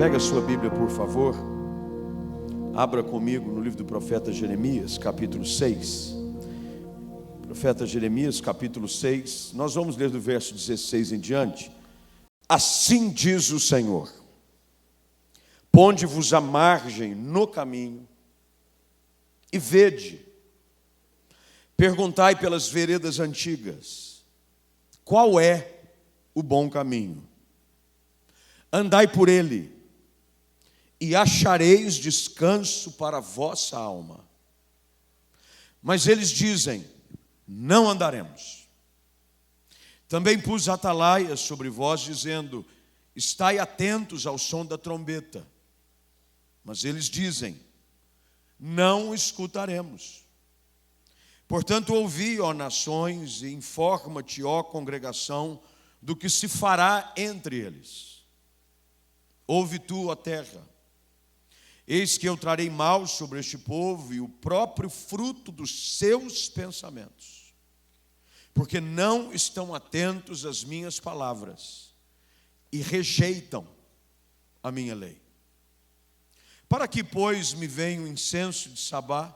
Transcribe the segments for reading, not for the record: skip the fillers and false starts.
Pega a sua Bíblia, por favor. Abra comigo no livro do profeta Jeremias, capítulo 6. Profeta Jeremias, capítulo 6. Nós vamos ler do verso 16 em diante. Assim diz o Senhor: ponde-vos à margem no caminho e vede. Perguntai pelas veredas antigas, qual é o bom caminho? Andai por ele, e achareis descanso para a vossa alma. Mas eles dizem: não andaremos. Também pus atalaias sobre vós, dizendo: estai atentos ao som da trombeta. Mas eles dizem: não escutaremos. Portanto, ouvi, ó nações, e informa-te, ó congregação, do que se fará entre eles. Ouve tu, ó terra. Eis que eu trarei mal sobre este povo e o próprio fruto dos seus pensamentos, porque não estão atentos às minhas palavras e rejeitam a minha lei. Para que, pois, me venha o incenso de Sabá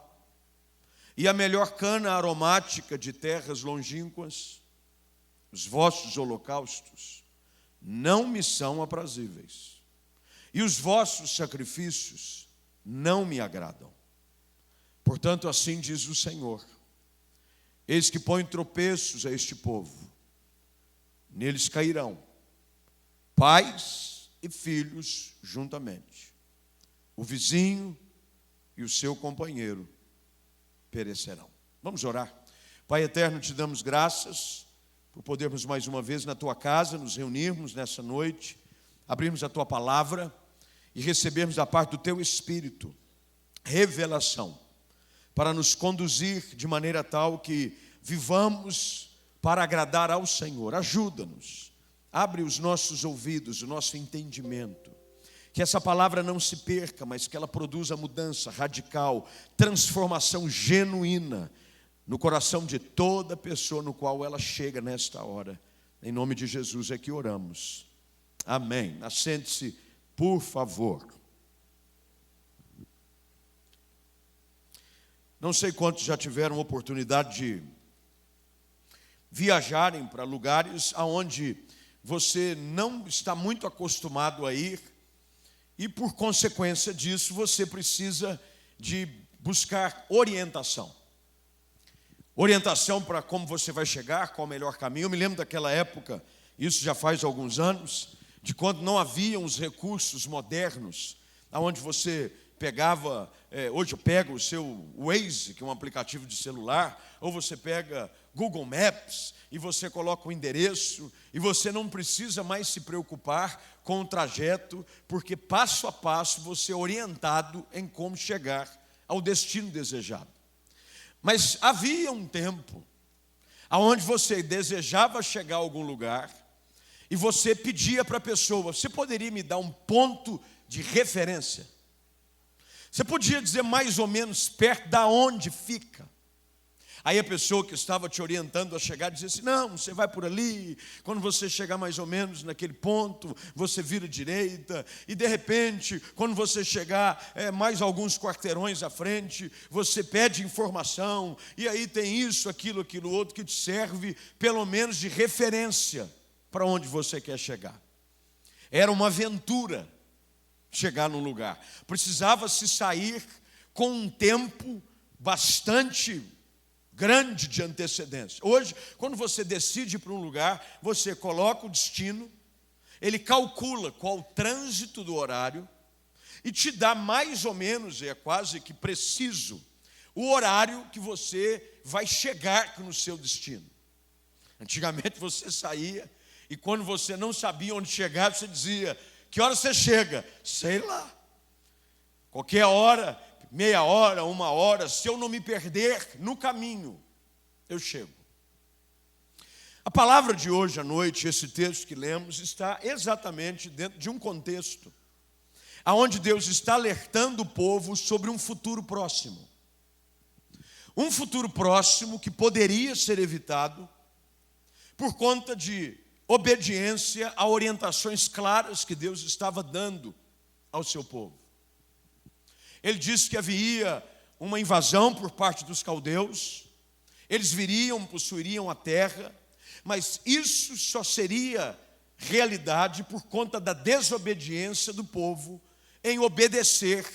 e a melhor cana aromática de terras longínquas? Os vossos holocaustos não me são aprazíveis, e os vossos sacrifícios não me agradam. Portanto, assim diz o Senhor: eis que põe tropeços a este povo, neles cairão pais e filhos juntamente, o vizinho e o seu companheiro perecerão. Vamos orar. Pai eterno, te damos graças por podermos mais uma vez na tua casa nos reunirmos nessa noite, abrirmos a tua palavra e recebermos da parte do teu Espírito revelação para nos conduzir de maneira tal que vivamos para agradar ao Senhor. Ajuda-nos, abre os nossos ouvidos, o nosso entendimento, que essa palavra não se perca, mas que ela produza mudança radical, transformação genuína no coração de toda pessoa no qual ela chega nesta hora. Em nome de Jesus é que oramos. Amém. Assente-se, por favor. Não sei quantos já tiveram oportunidade de viajarem para lugares aonde você não está muito acostumado a ir, e por consequência disso você precisa de buscar orientação. Orientação para como você vai chegar, qual o melhor caminho. Eu me lembro daquela época, isso já faz alguns anos, de quando não haviam os recursos modernos, onde você pegava, hoje pega o seu Waze, que é um aplicativo de celular, ou você pega Google Maps e você coloca o endereço, e você não precisa mais se preocupar com o trajeto, porque passo a passo você é orientado em como chegar ao destino desejado. Mas havia um tempo onde você desejava chegar a algum lugar e você pedia para a pessoa: você poderia me dar um ponto de referência? Você podia dizer mais ou menos perto da onde fica? Aí a pessoa que estava te orientando a chegar dizia assim: não, você vai por ali, quando você chegar mais ou menos naquele ponto, você vira à direita, e de repente, quando você chegar mais alguns quarteirões à frente, você pede informação, e aí tem isso, aquilo outro, que te serve pelo menos de referência para onde você quer chegar. Era uma aventura chegar num lugar, precisava se sair com um tempo bastante grande de antecedência. Hoje, quando você decide para um lugar, você coloca o destino, ele calcula qual o trânsito do horário e te dá mais ou menos, é quase que preciso, o horário que você vai chegar no seu destino. Antigamente você saía e quando você não sabia onde chegar, você dizia: que hora você chega? Sei lá. Qualquer hora, meia hora, uma hora, se eu não me perder no caminho, eu chego. A palavra de hoje à noite, esse texto que lemos, está exatamente dentro de um contexto onde Deus está alertando o povo sobre um futuro próximo. Um futuro próximo que poderia ser evitado por conta de obediência a orientações claras que Deus estava dando ao seu povo. Ele disse que havia uma invasão por parte dos caldeus, eles viriam, possuiriam a terra, mas isso só seria realidade por conta da desobediência do povo em obedecer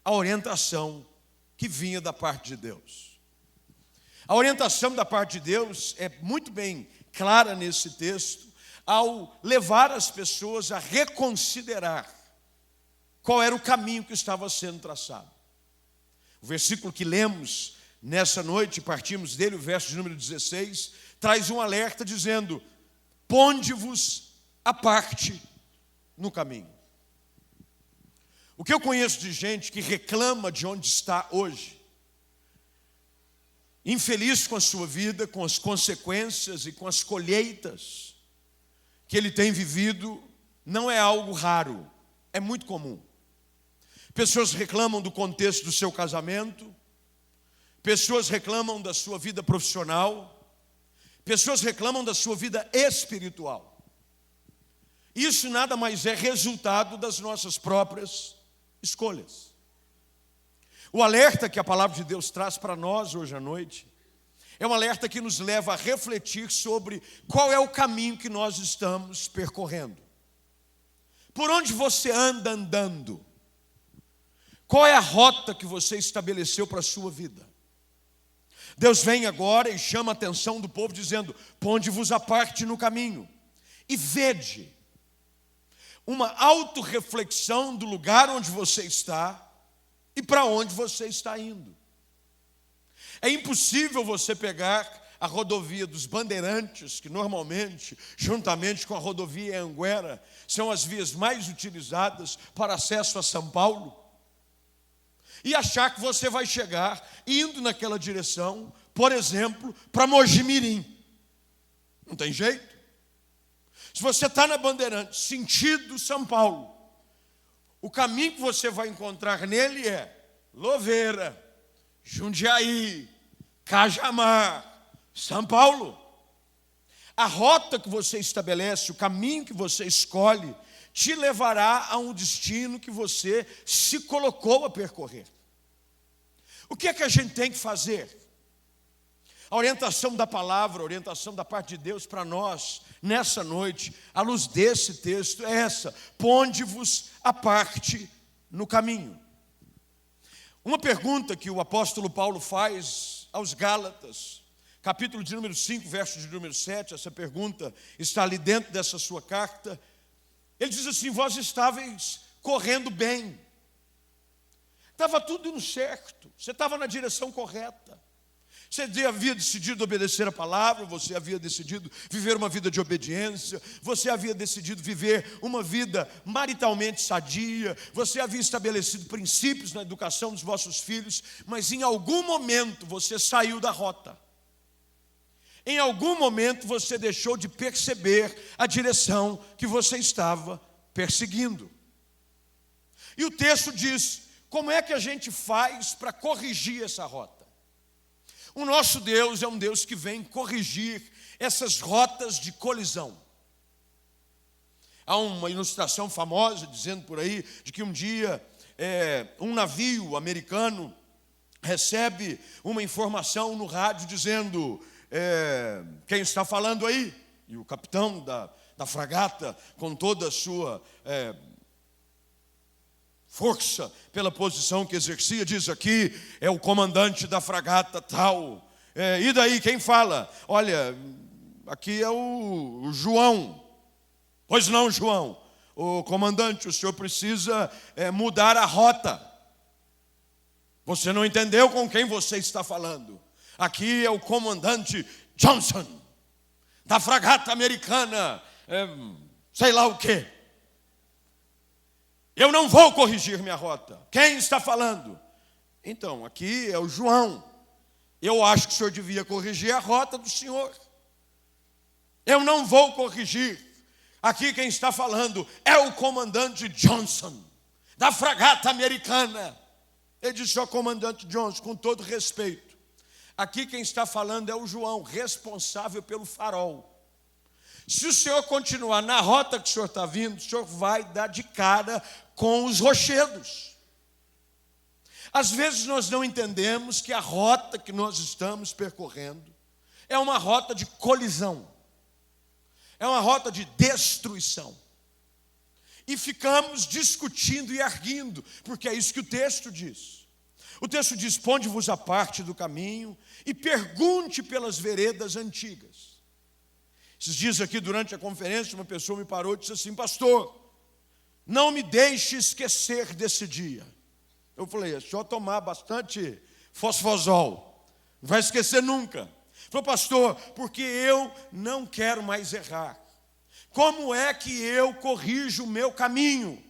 à orientação que vinha da parte de Deus. A orientação da parte de Deus é muito bem clara nesse texto, ao levar as pessoas a reconsiderar qual era o caminho que estava sendo traçado. O versículo que lemos nessa noite, partimos dele, o verso de número 16, traz um alerta dizendo: ponde-vos à parte no caminho. O que eu conheço de gente que reclama de onde está hoje, infeliz com a sua vida, com as consequências e com as colheitas que ele tem vivido, não é algo raro, é muito comum. Pessoas reclamam do contexto do seu casamento, pessoas reclamam da sua vida profissional, pessoas reclamam da sua vida espiritual. Isso nada mais é resultado das nossas próprias escolhas. O alerta que a palavra de Deus traz para nós hoje à noite é um alerta que nos leva a refletir sobre qual é o caminho que nós estamos percorrendo. Por onde você anda andando? Qual é a rota que você estabeleceu para a sua vida? Deus vem agora e chama a atenção do povo dizendo: ponde-vos à parte no caminho e vede. Uma autorreflexão do lugar onde você está e para onde você está indo. É impossível você pegar a rodovia dos Bandeirantes, que normalmente, juntamente com a rodovia Anguera, são as vias mais utilizadas para acesso a São Paulo, e achar que você vai chegar indo naquela direção, por exemplo, para Mogi-mirim. Não tem jeito. Se você está na Bandeirantes, sentido São Paulo, o caminho que você vai encontrar nele é Louveira, Jundiaí, Cajamar, São Paulo. A rota que você estabelece, o caminho que você escolhe, te levará a um destino que você se colocou a percorrer. O que é que a gente tem que fazer? A orientação da palavra, a orientação da parte de Deus para nós, nessa noite, à luz desse texto, é essa: ponde-vos à parte no caminho. Uma pergunta que o apóstolo Paulo faz aos Gálatas, capítulo de número 5, verso de número 7, essa pergunta está ali dentro dessa sua carta. Ele diz assim: vós estáveis correndo bem, estava tudo indo certo, você estava na direção correta. Você havia decidido obedecer a palavra, você havia decidido viver uma vida de obediência, você havia decidido viver uma vida maritalmente sadia, você havia estabelecido princípios na educação dos vossos filhos, mas em algum momento você saiu da rota. Em algum momento você deixou de perceber a direção que você estava perseguindo. E o texto diz: como é que a gente faz para corrigir essa rota? O nosso Deus é um Deus que vem corrigir essas rotas de colisão. Há uma ilustração famosa dizendo por aí de que um dia um navio americano recebe uma informação no rádio dizendo: quem está falando aí? E o capitão da fragata, com toda a sua força pela posição que exercia, diz: aqui é o comandante da fragata tal. E daí, quem fala? Olha, aqui é o João. Pois não, João. O comandante, o senhor precisa mudar a rota. Você não entendeu com quem você está falando. Aqui é o comandante Johnson, da fragata americana, sei lá o quê. Eu não vou corrigir minha rota. Quem está falando? Então, aqui é o João. Eu acho que o senhor devia corrigir a rota do senhor. Eu não vou corrigir. Aqui quem está falando é o comandante Johnson, da fragata americana. Ele disse: ó, comandante Johnson, com todo respeito, aqui quem está falando é o João, responsável pelo farol. Se o senhor continuar na rota que o senhor está vindo, o senhor vai dar de cara com os rochedos. Às vezes nós não entendemos que a rota que nós estamos percorrendo é uma rota de colisão, é uma rota de destruição. E ficamos discutindo e arguindo, porque é isso que o texto diz. O texto diz: ponde-vos à parte do caminho e pergunte pelas veredas antigas. Esses dias aqui, durante a conferência, uma pessoa me parou e disse assim: pastor, não me deixe esquecer desse dia. Eu falei: é só tomar bastante fosfosol, não vai esquecer nunca. Ele falou: pastor, porque eu não quero mais errar. Como é que eu corrijo o meu caminho?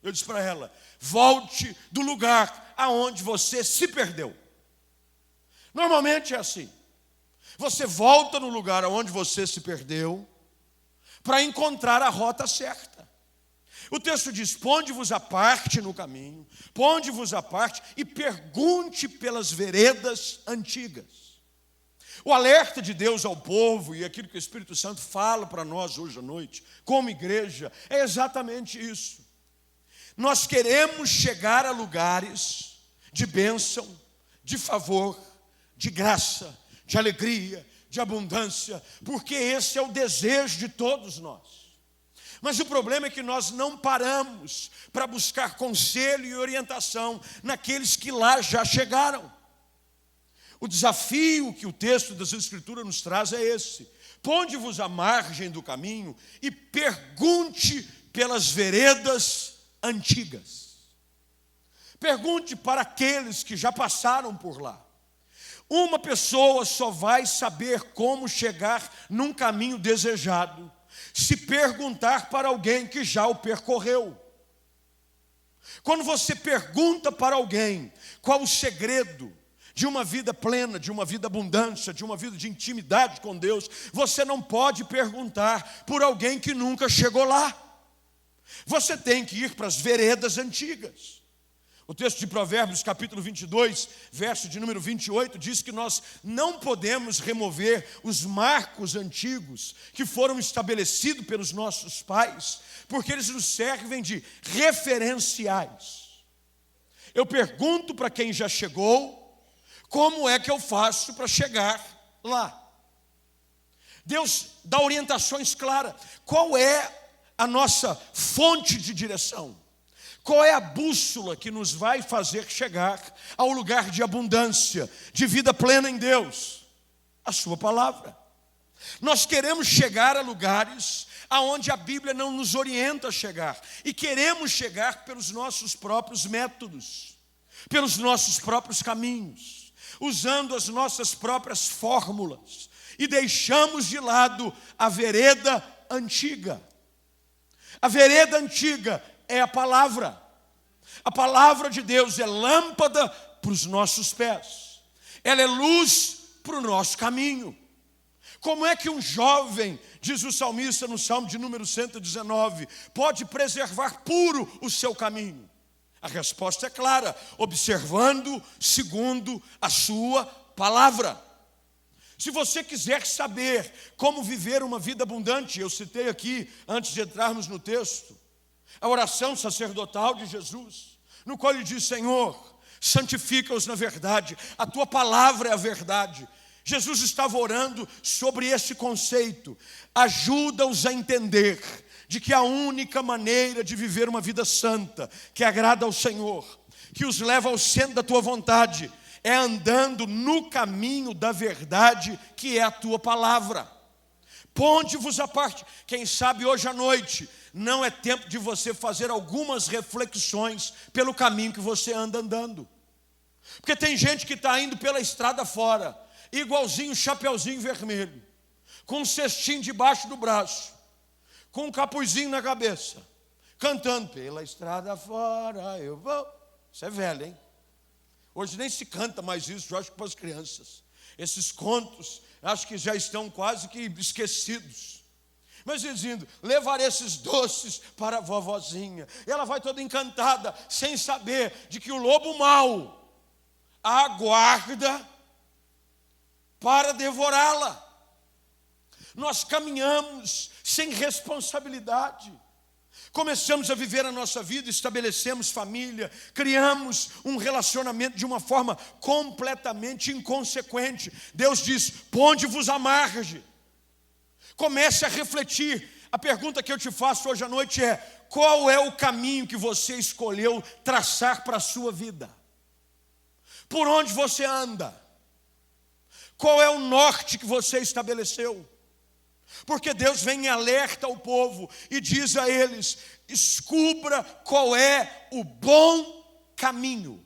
Eu disse para ela: volte do lugar aonde você se perdeu. Normalmente é assim. Você volta no lugar aonde você se perdeu para encontrar a rota certa. O texto diz: ponde-vos à parte no caminho, ponde-vos à parte e pergunte pelas veredas antigas. O alerta de Deus ao povo e aquilo que o Espírito Santo fala para nós hoje à noite, como igreja, é exatamente isso. Nós queremos chegar a lugares de bênção, de favor, de graça, de alegria, de abundância, porque esse é o desejo de todos nós. Mas o problema é que nós não paramos para buscar conselho e orientação naqueles que lá já chegaram. O desafio que o texto das Escrituras nos traz é esse: ponde-vos à margem do caminho e pergunte pelas veredas antigas. Pergunte para aqueles que já passaram por lá. Uma pessoa só vai saber como chegar num caminho desejado se perguntar para alguém que já o percorreu. Quando você pergunta para alguém qual o segredo de uma vida plena, de uma vida abundância, de uma vida de intimidade com Deus, você não pode perguntar por alguém que nunca chegou lá. Você tem que ir para as veredas antigas. O texto de Provérbios, capítulo 22, verso de número 28, diz que nós não podemos remover os marcos antigos que foram estabelecidos pelos nossos pais, porque eles nos servem de referenciais. Eu pergunto para quem já chegou: como é que eu faço para chegar lá? Deus dá orientações claras. Qual é a nossa fonte de direção? Qual é a bússola que nos vai fazer chegar ao lugar de abundância, de vida plena em Deus? A sua palavra. Nós queremos chegar a lugares aonde a Bíblia não nos orienta a chegar, e queremos chegar pelos nossos próprios métodos, pelos nossos próprios caminhos, usando as nossas próprias fórmulas, e deixamos de lado a vereda antiga. A vereda antiga é a palavra. A palavra de Deus é lâmpada para os nossos pés. Ela é luz para o nosso caminho. Como é que um jovem, diz o salmista no Salmo de número 119, pode preservar puro o seu caminho? A resposta é clara: observando segundo a sua palavra. Se você quiser saber como viver uma vida abundante, eu citei aqui, antes de entrarmos no texto, a oração sacerdotal de Jesus, no qual ele diz: Senhor, santifica-os na verdade, a tua palavra é a verdade. Jesus estava orando sobre esse conceito: ajuda-os a entender de que a única maneira de viver uma vida santa, que agrada ao Senhor, que os leva ao centro da tua vontade, é andando no caminho da verdade, que é a tua palavra. Ponde-vos à parte. Quem sabe hoje à noite não é tempo de você fazer algumas reflexões pelo caminho que você anda andando. Porque tem gente que está indo pela estrada fora, igualzinho chapeuzinho vermelho, com um cestinho debaixo do braço, com um capuzinho na cabeça, cantando: pela estrada fora eu vou. Isso é velho, hein? Hoje nem se canta mais isso, eu acho que para as crianças. Esses contos, acho que já estão quase que esquecidos. Mas dizendo: levar esses doces para a vovozinha. E ela vai toda encantada, sem saber de que o lobo mau a aguarda para devorá-la. Nós caminhamos sem responsabilidade. Começamos a viver a nossa vida, estabelecemos família, criamos um relacionamento de uma forma completamente inconsequente. Deus diz: ponde-vos à margem. Comece a refletir. A pergunta que eu te faço hoje à noite é: qual é o caminho que você escolheu traçar para a sua vida? Por onde você anda? Qual é o norte que você estabeleceu? Porque Deus vem e alerta o povo e diz a eles: descubra qual é o bom caminho.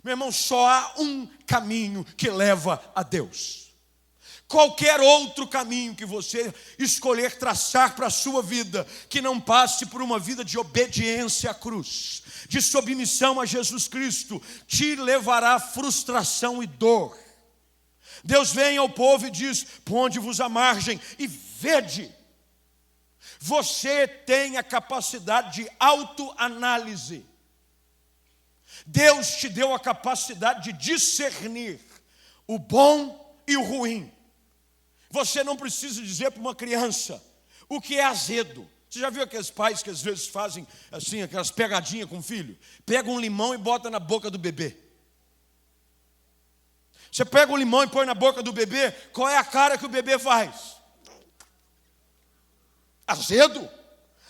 Meu irmão, só há um caminho que leva a Deus. Qualquer outro caminho que você escolher traçar para a sua vida, que não passe por uma vida de obediência à cruz, de submissão a Jesus Cristo, te levará a frustração e dor. Deus vem ao povo e diz: ponde-vos à margem e vede. Você tem a capacidade de autoanálise. Deus te deu a capacidade de discernir o bom e o ruim. Você não precisa dizer para uma criança o que é azedo. Você já viu aqueles pais que às vezes fazem assim, aquelas pegadinhas com o filho? Pega um limão e bota na boca do bebê. Você pega um limão e põe na boca do bebê, qual é a cara que o bebê faz? Azedo.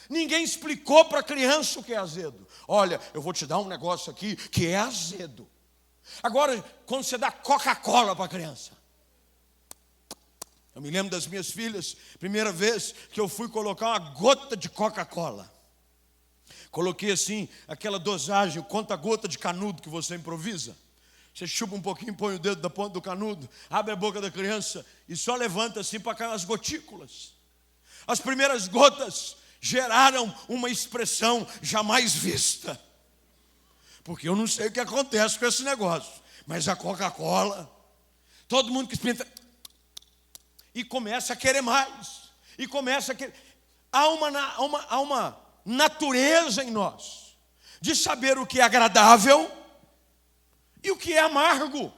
Ninguém explicou para a criança o que é azedo. Olha, eu vou te dar um negócio aqui que é azedo. Agora, quando você dá Coca-Cola para a criança. Eu me lembro das minhas filhas, primeira vez que eu fui colocar uma gota de Coca-Cola. Coloquei assim, aquela dosagem, o conta-gota de canudo que você improvisa. Você chupa um pouquinho, põe o dedo da ponta do canudo, abre a boca da criança e só levanta assim para cair as gotículas. As primeiras gotas geraram uma expressão jamais vista. Porque eu não sei o que acontece com esse negócio, mas a Coca-Cola, todo mundo que experimenta, e começa a querer mais, e começa a querer. Há uma natureza em nós de saber o que é agradável e o que é amargo.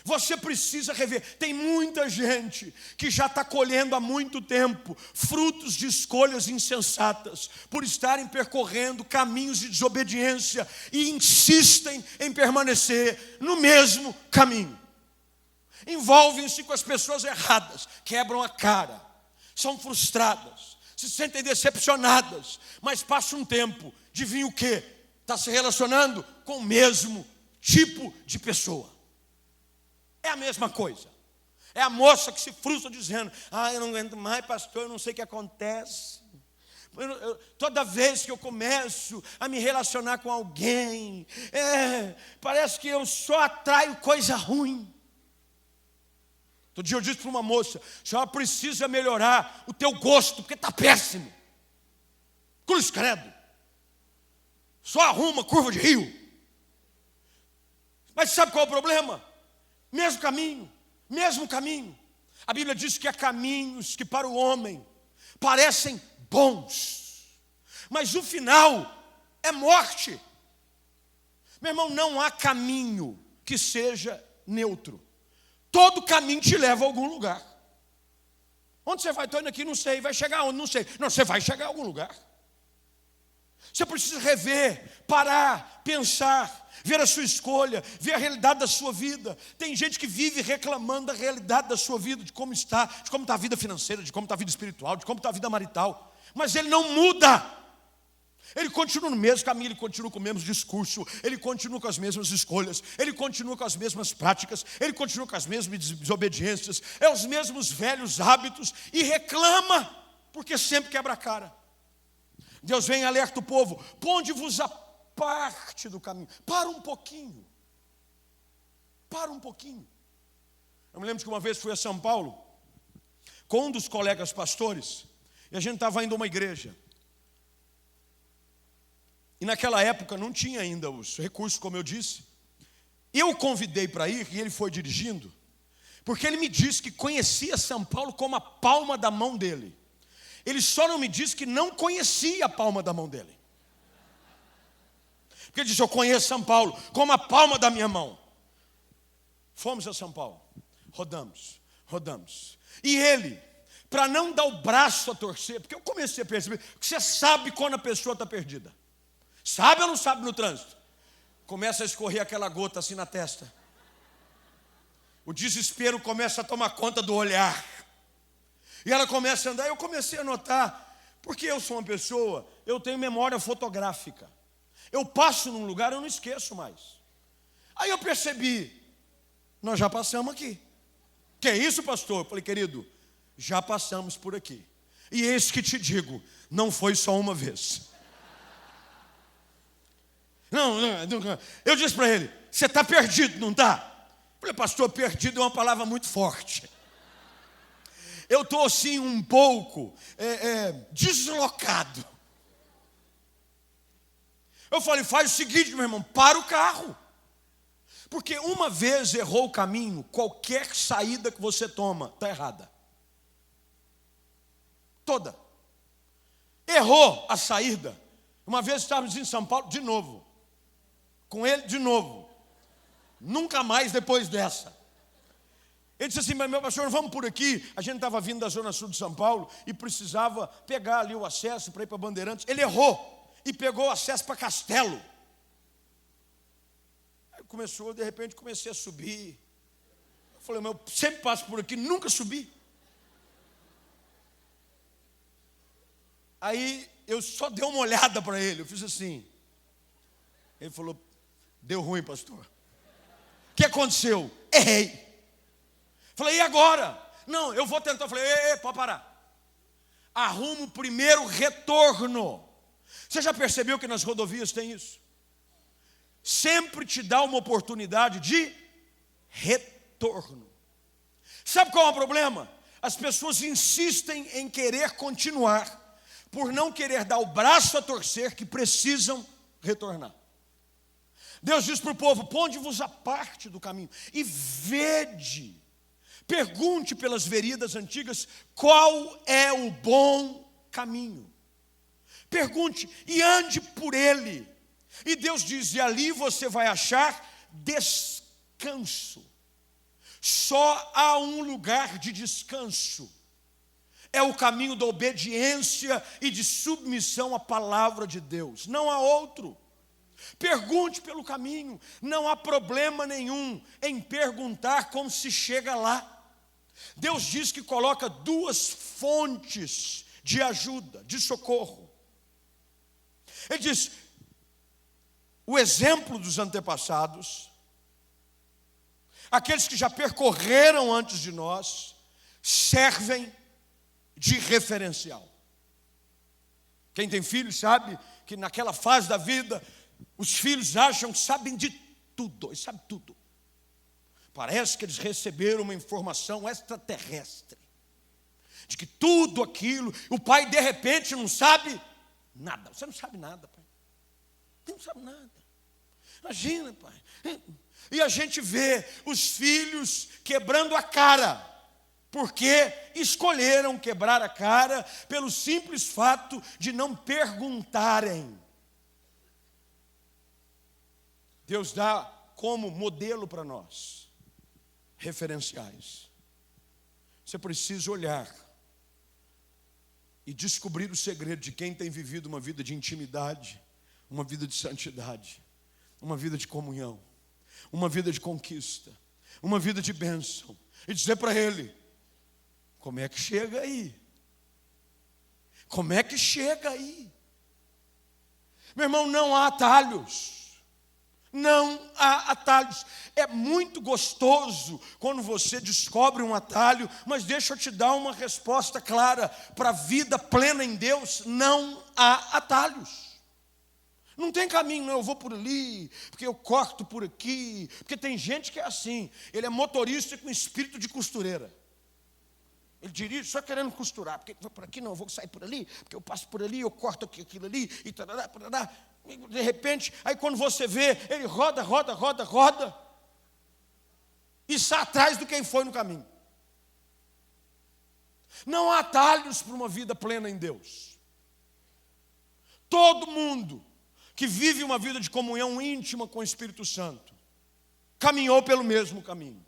Você precisa rever. Tem muita gente que já está colhendo há muito tempo frutos de escolhas insensatas, por estarem percorrendo caminhos de desobediência e insistem em permanecer no mesmo caminho. Envolvem-se com as pessoas erradas, quebram a cara, são frustradas, se sentem decepcionadas, mas passa um tempo, adivinha o quê? Está se relacionando com o mesmo tipo de pessoa. É a mesma coisa. É a moça que se frustra dizendo: eu não aguento mais, pastor, eu não sei o que acontece. Toda vez que eu começo a me relacionar com alguém, parece que eu só atraio coisa ruim. Outro dia eu disse para uma moça: a senhora precisa melhorar o teu gosto, porque está péssimo. Cruz credo. Só arruma curva de rio. Mas sabe qual é o problema? Mesmo caminho. A Bíblia diz que há caminhos que para o homem parecem bons, mas o final é morte. Meu irmão, não há caminho que seja neutro. Todo caminho te leva a algum lugar. Onde você vai? Estou indo aqui, não sei. Vai chegar onde? Não sei. Não, você vai chegar a algum lugar. Você precisa rever, parar, pensar, ver a sua escolha, ver a realidade da sua vida. Tem gente que vive reclamando da realidade da sua vida, de como está a vida financeira, de como está a vida espiritual, de como está a vida marital. Mas ele não muda. Ele continua no mesmo caminho, ele continua com o mesmo discurso, ele continua com as mesmas escolhas, ele continua com as mesmas práticas, ele continua com as mesmas desobediências, os mesmos velhos hábitos e reclama, porque sempre quebra a cara. Deus vem e alerta o povo: ponde-vos a parte do caminho. Para um pouquinho. Eu me lembro que uma vez fui a São Paulo com um dos colegas pastores, e a gente estava indo a uma igreja. E naquela época não tinha ainda os recursos, como eu disse. Eu o convidei para ir e ele foi dirigindo, porque ele me disse que conhecia São Paulo como a palma da mão dele. Ele só não me disse que não conhecia a palma da mão dele. Porque ele disse: eu conheço São Paulo como a palma da minha mão. Fomos a São Paulo, rodamos, rodamos. E ele, para não dar o braço a torcer, porque eu comecei a perceber que você sabe quando a pessoa está perdida. Sabe ou não sabe no trânsito? Começa a escorrer aquela gota assim na testa. O desespero começa a tomar conta do olhar. E ela começa a andar. Eu comecei a notar, porque eu sou uma pessoa, eu tenho memória fotográfica. Eu passo num lugar, eu não esqueço mais. Aí eu percebi, nós já passamos aqui. Que é isso, pastor? Eu falei, querido, já passamos por aqui. E eis que te digo, não foi só uma vez. Não. Eu disse para ele, você está perdido, não está? Eu falei, pastor, perdido é uma palavra muito forte. Eu estou assim um pouco deslocado. Eu falei, faz o seguinte, meu irmão, para o carro. Porque uma vez errou o caminho, qualquer saída que você toma está errada. Toda. Errou a saída. Uma vez estávamos em São Paulo, de novo. Com ele, de novo. Nunca mais depois dessa. Ele disse assim, mas meu pastor, vamos por aqui. A gente estava vindo da zona sul de São Paulo e precisava pegar ali o acesso para ir para Bandeirantes. Ele errou e pegou o acesso para Castelo. Aí começou, de repente, comecei a subir. Eu falei, mas eu sempre passo por aqui, nunca subi. Aí eu só dei uma olhada para ele, eu fiz assim. Ele falou, deu ruim, pastor. O que aconteceu? Errei. Falei, e agora? Não, eu vou tentar. Falei, pode parar. Arruma o primeiro retorno. Você já percebeu que nas rodovias tem isso? Sempre te dá uma oportunidade de retorno. Sabe qual é o problema? As pessoas insistem em querer continuar, por não querer dar o braço a torcer, que precisam retornar. Deus diz para o povo, ponde-vos à parte do caminho e vede, pergunte pelas veredas antigas, qual é o bom caminho. Pergunte e ande por ele. E Deus diz, e ali você vai achar descanso. Só há um lugar de descanso. É o caminho da obediência e de submissão à palavra de Deus. Não há outro. Pergunte pelo caminho. Não há problema nenhum em perguntar como se chega lá. Deus diz que coloca duas fontes de ajuda, de socorro. Ele diz, o exemplo dos antepassados, aqueles que já percorreram antes de nós, servem de referencial. Quem tem filhos sabe que naquela fase da vida, os filhos acham que sabem de tudo, eles sabem tudo. Parece que eles receberam uma informação extraterrestre, de que tudo aquilo, o pai de repente não sabe nada. Você não sabe nada, pai. Você não sabe nada. Imagina, pai. E a gente vê os filhos quebrando a cara, porque escolheram quebrar a cara pelo simples fato de não perguntarem. Deus dá como modelo para nós referenciais. Você precisa olhar e descobrir o segredo de quem tem vivido uma vida de intimidade, uma vida de santidade, uma vida de comunhão, uma vida de conquista, uma vida de bênção, e dizer para ele, como é que chega aí? Como é que chega aí? Meu irmão, não há atalhos. Não há atalhos. É muito gostoso quando você descobre um atalho, mas deixa eu te dar uma resposta clara. Para a vida plena em Deus, não há atalhos. Não tem caminho, não, eu vou por ali, porque eu corto por aqui. Porque tem gente que é assim, ele é motorista com espírito de costureira. Ele dirige só querendo costurar, porque vou por aqui, não, eu vou sair por ali, porque eu passo por ali, eu corto aquilo ali, e tarará, tarará. De repente, aí quando você vê, ele roda, e está atrás do quem foi no caminho. Não há atalhos para uma vida plena em Deus. Todo mundo que vive uma vida de comunhão íntima com o Espírito Santo caminhou pelo mesmo caminho.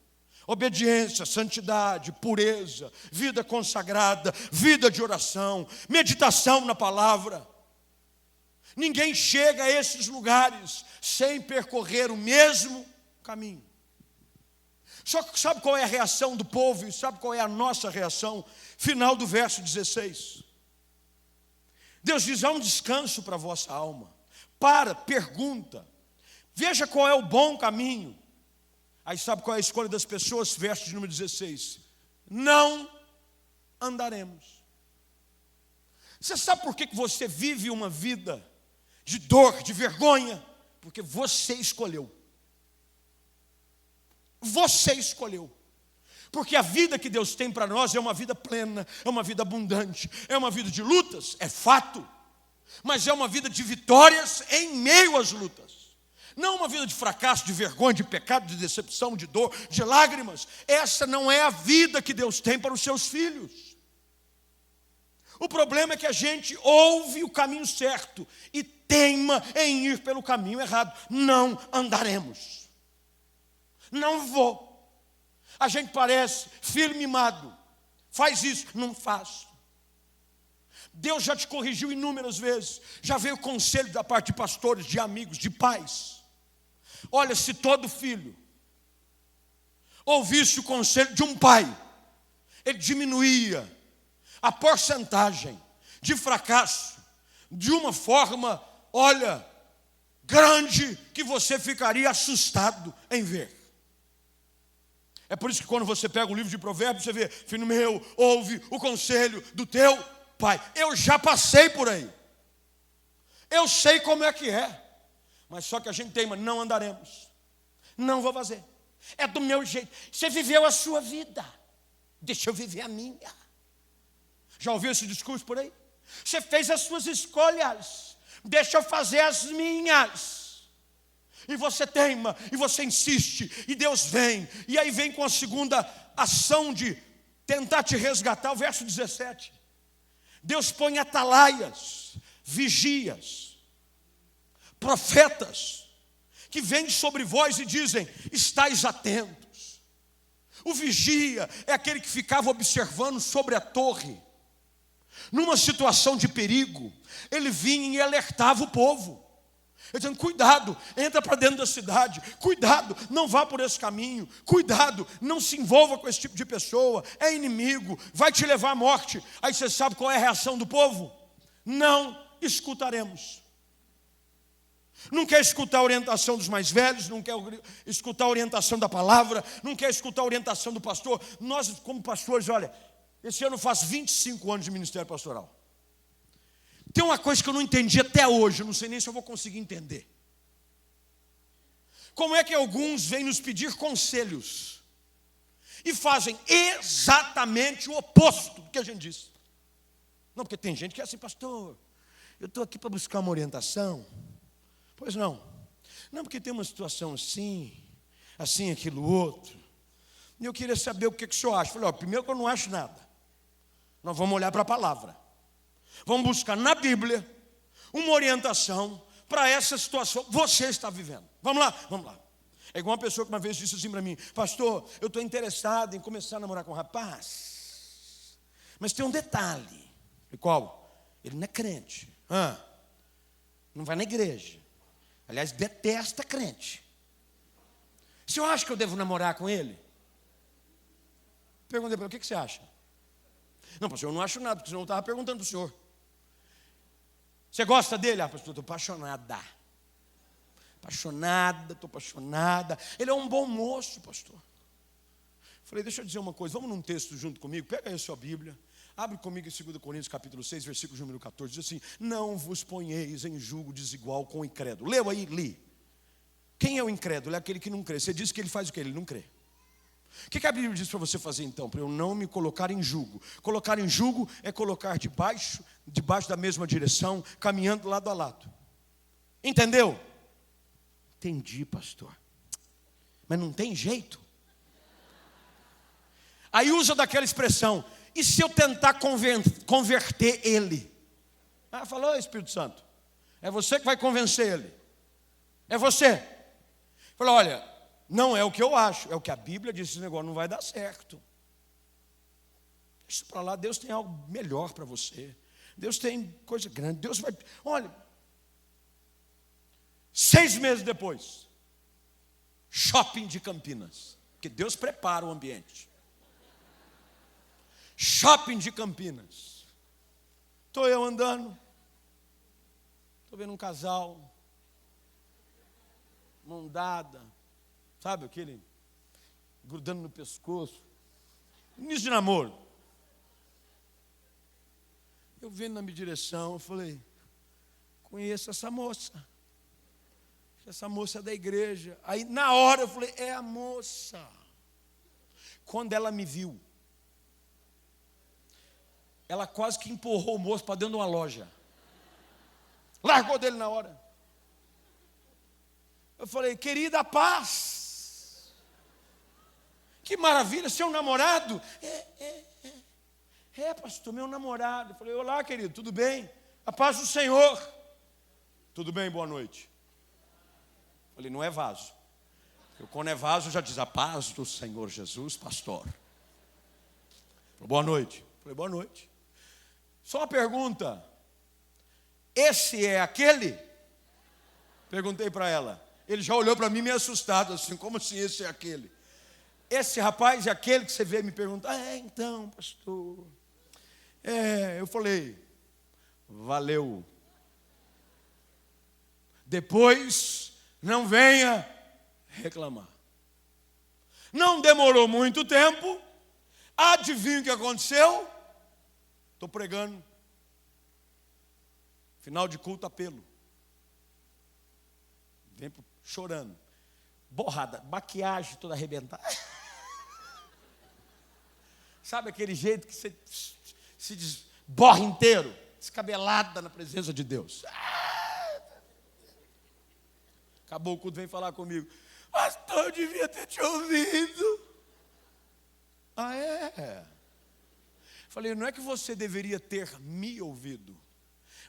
Obediência, santidade, pureza, vida consagrada, vida de oração, meditação na palavra. Ninguém chega a esses lugares sem percorrer o mesmo caminho. Só que sabe qual é a reação do povo e sabe qual é a nossa reação? Final do verso 16. Deus diz: há um descanso para a vossa alma. Para, pergunta, veja qual é o bom caminho. Aí sabe qual é a escolha das pessoas? Verso de número 16. Não andaremos. Você sabe por que você vive uma vida de dor, de vergonha? Porque você escolheu. Você escolheu. Porque a vida que Deus tem para nós é uma vida plena, é uma vida abundante, é uma vida de lutas, é fato. Mas é uma vida de vitórias em meio às lutas. Não uma vida de fracasso, de vergonha, de pecado, de decepção, de dor, de lágrimas. Essa não é a vida que Deus tem para os seus filhos. O problema é que a gente ouve o caminho certo e teima em ir pelo caminho errado. Não andaremos. Não vou. A gente parece filho mimado. Faz isso, não faço. Deus já te corrigiu inúmeras vezes. Já veio conselho da parte de pastores, de amigos, de pais. Olha, se todo filho ouvisse o conselho de um pai, ele diminuía a porcentagem de fracasso de uma forma, olha, grande, que você ficaria assustado em ver. É por isso que quando você pega o livro de Provérbios, você vê: filho meu, ouve o conselho do teu pai. Eu já passei por aí. Eu sei como é que é. Mas só que a gente teima: não andaremos. Não vou fazer. É do meu jeito. Você viveu a sua vida. Deixa eu viver a minha. Já ouviu esse discurso por aí? Você fez as suas escolhas. Deixa eu fazer as minhas. E você teima, e você insiste, e Deus vem. E aí vem com a segunda ação de tentar te resgatar, o verso 17. Deus põe atalaias, vigias, profetas, que vêm sobre vós e dizem: estais atentos. O vigia é aquele que ficava observando sobre a torre. Numa situação de perigo, ele vinha e alertava o povo. Ele dizendo: cuidado, entra para dentro da cidade. Cuidado, não vá por esse caminho. Cuidado, não se envolva com esse tipo de pessoa. É inimigo, vai te levar à morte. Aí você sabe qual é a reação do povo? Não escutaremos. Não quer escutar a orientação dos mais velhos, não quer escutar a orientação da palavra, não quer escutar a orientação do pastor. Nós, como pastores, olha, esse ano faz 25 anos de ministério pastoral. Tem uma coisa que eu não entendi até hoje, eu não sei nem se eu vou conseguir entender. Como é que alguns vêm nos pedir conselhos e fazem exatamente o oposto do que a gente diz? Não, porque tem gente que é assim: pastor, eu estou aqui para buscar uma orientação. Pois não. Não, porque tem uma situação assim, assim, aquilo, outro. E eu queria saber o que o senhor acha. Falei: primeiro que eu não acho nada. Nós vamos olhar para a palavra. Vamos buscar na Bíblia uma orientação para essa situação que você está vivendo. Vamos lá, vamos lá. É igual uma pessoa que uma vez disse assim para mim: pastor, eu estou interessado em começar a namorar com um rapaz, mas tem um detalhe. E qual? Ele não é crente. Não vai na igreja. Aliás, detesta crente. O senhor acha que eu devo namorar com ele? Perguntei para ele: o que você acha? Não, pastor, eu não acho nada, porque senão eu estava perguntando para o senhor. Você gosta dele? Pastor, estou apaixonada. Estou apaixonada. Ele é um bom moço, pastor. Falei: deixa eu dizer uma coisa, vamos num texto junto comigo. Pega aí a sua Bíblia. Abre comigo em 2 Coríntios capítulo 6, versículo número 14. Diz assim: não vos ponheis em julgo desigual com o incrédulo. Leu aí, li. Quem é o incrédulo? É aquele que não crê. Você diz que ele faz o quê? Ele não crê. O que a Bíblia diz para você fazer então? Para eu não me colocar em julgo. Colocar em julgo é colocar debaixo da mesma direção, caminhando lado a lado. Entendeu? Entendi, pastor. Mas não tem jeito. Aí usa daquela expressão: e se eu tentar converter ele? Falou, Espírito Santo. É você que vai convencer ele. É você. Falou: olha, não é o que eu acho, é o que a Bíblia diz, esse negócio não vai dar certo. Deixa isso para lá, Deus tem algo melhor para você. Deus tem coisa grande, Deus vai... Olha, 6 meses depois, shopping de Campinas, porque Deus prepara o ambiente. Shopping de Campinas. Estou eu andando, estou vendo um casal, mão dada, sabe aquele grudando no pescoço, início de namoro. Eu vendo na minha direção, eu falei, conheço essa moça. Essa moça é da igreja. Aí na hora eu falei, é a moça. Quando ela me viu, ela quase que empurrou o moço para dentro de uma loja. Largou dele na hora. Eu falei, querida, paz. Que maravilha, seu namorado? É, pastor, meu namorado. Eu falei, olá, querido, tudo bem? A paz do Senhor. Tudo bem, boa noite. Eu falei, não é vaso. Porque quando é vaso, já diz, a paz do Senhor Jesus, pastor. Falei, boa noite. Eu falei, boa noite. Só uma pergunta. Esse é aquele? Perguntei para ela. Ele já olhou para mim meio assustado, assim, como assim esse é aquele? Esse rapaz é aquele que você veio me perguntar? Então, pastor. Eu falei, valeu. Depois, não venha reclamar. Não demorou muito tempo. Adivinha o que aconteceu? Estou pregando. Final de culto, apelo. Vem chorando. Borrada, maquiagem toda arrebentada. Sabe aquele jeito que você se desborra inteiro? Descabelada na presença de Deus. Acabou o culto, vem falar comigo. Pastor, eu devia ter te ouvido. É? Falei, não é que você deveria ter me ouvido.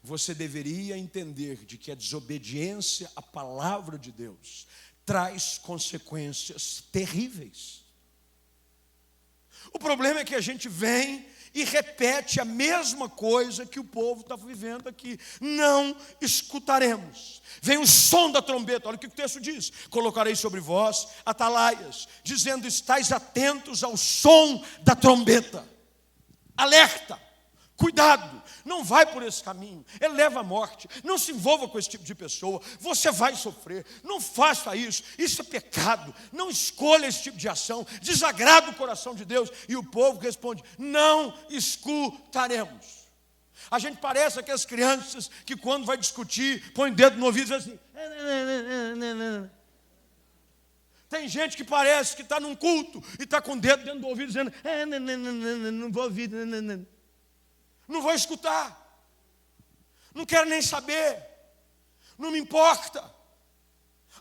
Você deveria entender de que a desobediência à palavra de Deus traz consequências terríveis. O problema é que a gente vem e repete a mesma coisa que o povo está vivendo aqui. Não escutaremos. Vem o som da trombeta, olha o que o texto diz. Colocarei sobre vós atalaias, dizendo, estais atentos ao som da trombeta. Alerta, cuidado, não vai por esse caminho, ele leva à morte. Não se envolva com esse tipo de pessoa, você vai sofrer. Não faça isso é pecado. Não escolha esse tipo de ação, desagrada o coração de Deus. E o povo responde, não escutaremos. A gente parece aquelas crianças que quando vai discutir, põe o dedo no ouvido e diz assim. Tem gente que parece que está num culto e está com o dedo dentro do ouvido dizendo, não vou ouvir, não vou escutar, não quero nem saber, não me importa.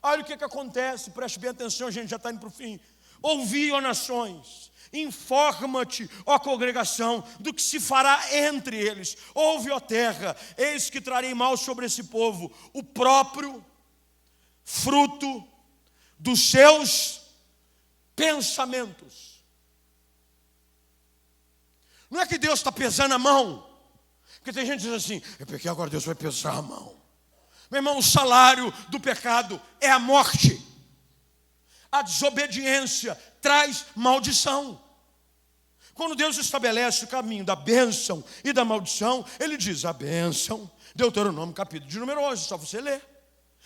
Olha o que acontece, preste bem atenção, a gente já está indo para o fim. Ouvi, ó nações, informa-te, ó congregação, do que se fará entre eles. Ouve, ó terra, eis que trarei mal sobre esse povo, o próprio fruto dos seus pensamentos. Não é que Deus está pesando a mão, porque tem gente que diz assim, é porque agora Deus vai pesar a mão. Meu irmão, o salário do pecado é a morte. A desobediência traz maldição. Quando Deus estabelece o caminho da bênção e da maldição, Ele diz, a bênção, Deuteronômio capítulo de número 11, só você ler.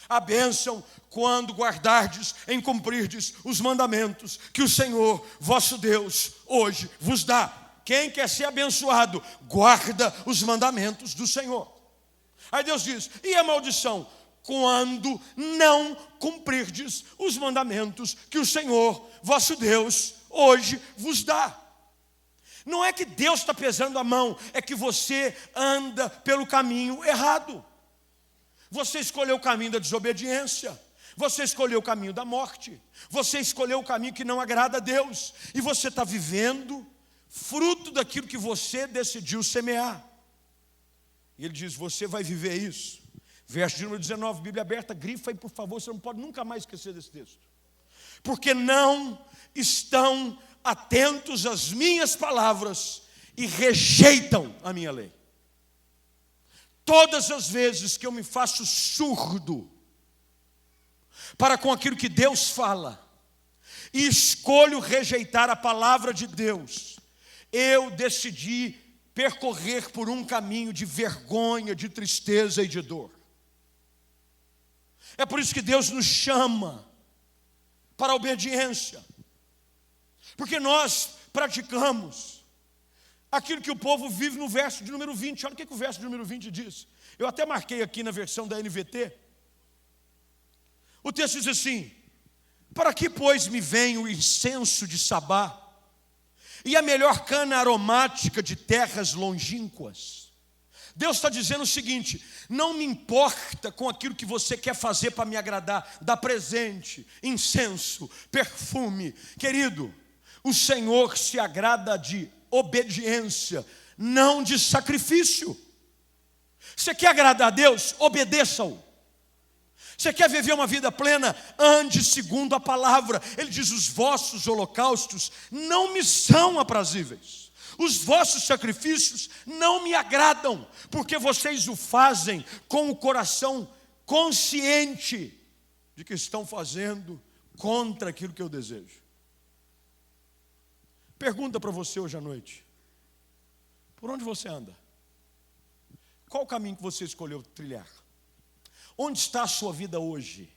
A bênção quando guardardes em cumprirdes os mandamentos que o Senhor, vosso Deus, hoje vos dá. Quem quer ser abençoado, guarda os mandamentos do Senhor. Aí Deus diz, e a maldição? Quando não cumprirdes os mandamentos que o Senhor, vosso Deus, hoje vos dá. Não é que Deus está pesando a mão, é que você anda pelo caminho errado. Você escolheu o caminho da desobediência. Você escolheu o caminho da morte. Você escolheu o caminho que não agrada a Deus. E você está vivendo fruto daquilo que você decidiu semear. E ele diz, você vai viver isso. Verso de número 19, Bíblia aberta, grifa aí por favor, você não pode nunca mais esquecer desse texto. porque não estão atentos às minhas palavras e rejeitam a minha lei. Todas as vezes que eu me faço surdo para com aquilo que Deus fala, e escolho rejeitar a palavra de Deus, eu decidi percorrer por um caminho de vergonha, de tristeza e de dor. É por isso que Deus nos chama para a obediência, porque nós praticamos aquilo que o povo vive no verso de número 20. Olha o que o verso de número 20 diz. Eu até marquei aqui na versão da NVT. O texto diz assim: para que, pois, me vem o incenso de Sabá e a melhor cana aromática de terras longínquas? Deus está dizendo o seguinte: não me importa com aquilo que você quer fazer para me agradar, dar presente, incenso, perfume. Querido, o Senhor se agrada de obediência, não de sacrifício. Você quer agradar a Deus? Obedeça-o. Você quer viver uma vida plena? Ande segundo a palavra. Ele diz: os vossos holocaustos não me são aprazíveis, os vossos sacrifícios não me agradam, porque vocês o fazem com o coração consciente de que estão fazendo contra aquilo que eu desejo. Pergunta para você hoje à noite: por onde você anda? Qual o caminho que você escolheu trilhar? Onde está a sua vida hoje?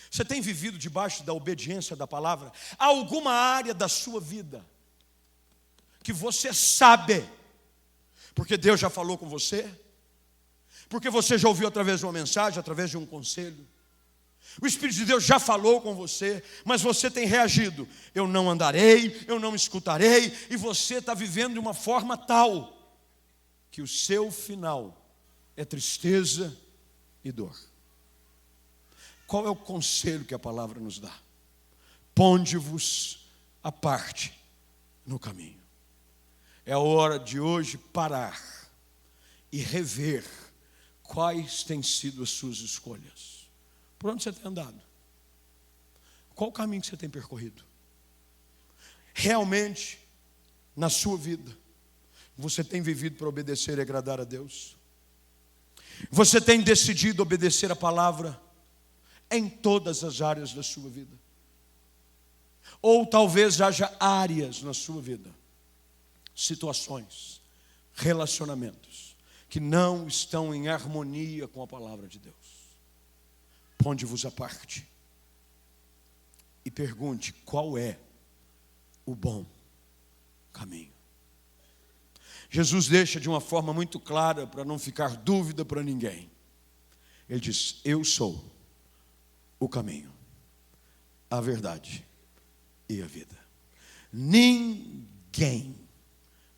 Você tem vivido debaixo da obediência da palavra? Há alguma área da sua vida que você sabe, porque Deus já falou com você, porque você já ouviu através de uma mensagem, através de um conselho, o Espírito de Deus já falou com você, mas você tem reagido: eu não andarei, eu não escutarei, e você está vivendo de uma forma tal que o seu final é tristeza e dor. Qual é o conselho que a palavra nos dá? Ponde-vos à parte no caminho. É a hora de hoje parar e rever quais têm sido as suas escolhas. Por onde você tem andado? Qual o caminho que você tem percorrido? Realmente, na sua vida, você tem vivido para obedecer e agradar a Deus? Você tem decidido obedecer a palavra em todas as áreas da sua vida? Ou talvez haja áreas na sua vida, situações, relacionamentos, que não estão em harmonia com a palavra de Deus. Ponde-vos à parte e pergunte: qual é o bom caminho? Jesus deixa de uma forma muito clara, para não ficar dúvida para ninguém. Ele diz: eu sou o caminho, a verdade e a vida. Ninguém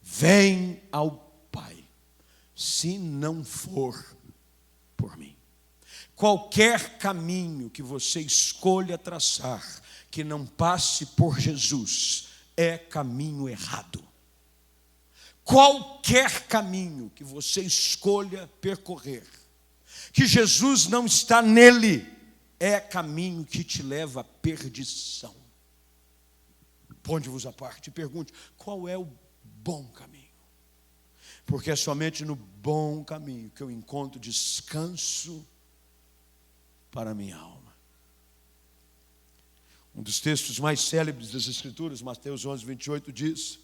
vem ao Pai se não for por mim. Qualquer caminho que você escolha traçar que não passe por Jesus é caminho errado. Qualquer caminho que você escolha percorrer, que Jesus não está nele, é caminho que te leva à perdição. Ponde-vos à parte e pergunte: qual é o bom caminho? Porque é somente no bom caminho que eu encontro descanso para a minha alma. Um dos textos mais célebres das Escrituras, Mateus 11:28, diz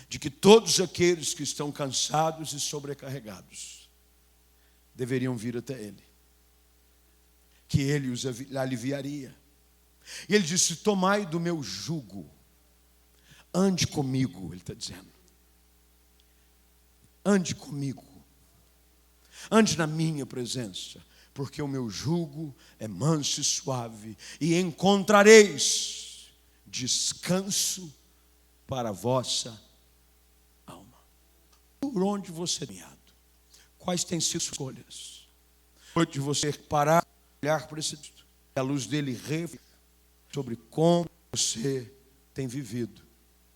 de que todos aqueles que estão cansados e sobrecarregados deveriam vir até Ele, que Ele os aliviaria. E Ele disse: tomai do meu jugo, ande comigo. Ele está dizendo: ande comigo, ande na minha presença, porque o meu jugo é manso e suave, e encontrareis descanso para a vossa alma. Por onde você tem ido? Quais têm sido as escolhas? Foi de você parar, olhar para esse texto, e a luz dele refletir sobre como você tem vivido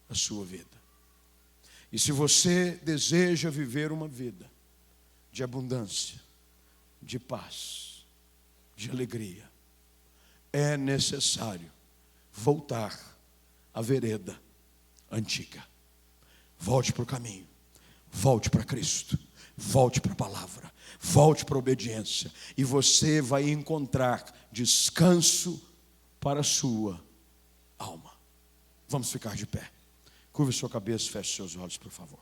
a sua vida. E se você deseja viver uma vida de abundância, de paz, de alegria, é necessário voltar à vereda antiga. Volte para o caminho, volte para Cristo, volte para a palavra, volte para a obediência, e você vai encontrar descanso para a sua alma. Vamos ficar de pé. Curve sua cabeça, feche seus olhos, por favor.